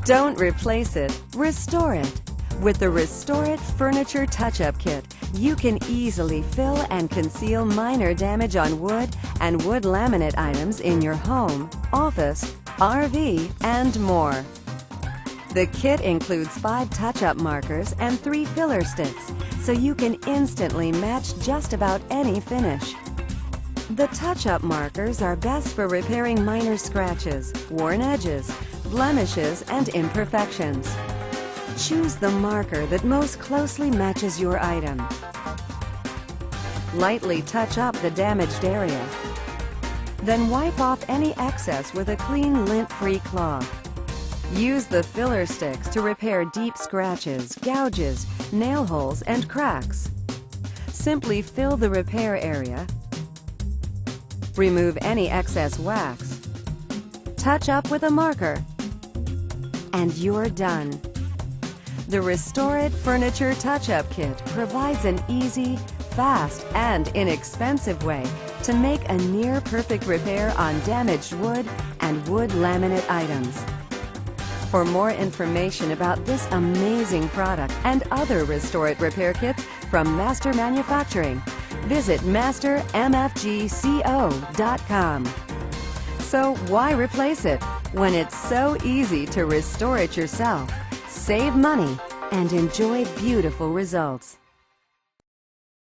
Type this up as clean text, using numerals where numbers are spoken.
Don't replace it, restore it. With the ReStor-It Furniture Touch-Up Kit, you can easily fill and conceal minor damage on wood and wood laminate items in your home, office, RV, and more. The kit includes 5 touch-up markers and 3 filler sticks, so you can instantly match just about any finish. The touch-up markers are best for repairing minor scratches, worn edges, blemishes, and imperfections. Choose the marker that most closely matches your item. Lightly touch up the damaged area. Then wipe off any excess with a clean, lint-free cloth. Use the filler sticks to repair deep scratches, gouges, nail holes, and cracks. Simply fill the repair area. Remove any excess wax. Touch up with a marker. And you're done. The ReStor-It Furniture Touch-Up Kit provides an easy, fast, and inexpensive way to make a near-perfect repair on damaged wood and wood laminate items. For more information about this amazing product and other ReStor-It repair kits from Master Manufacturing, visit MasterMFGCO.com. So why replace it when it's so easy to restore it yourself, save money, and enjoy beautiful results?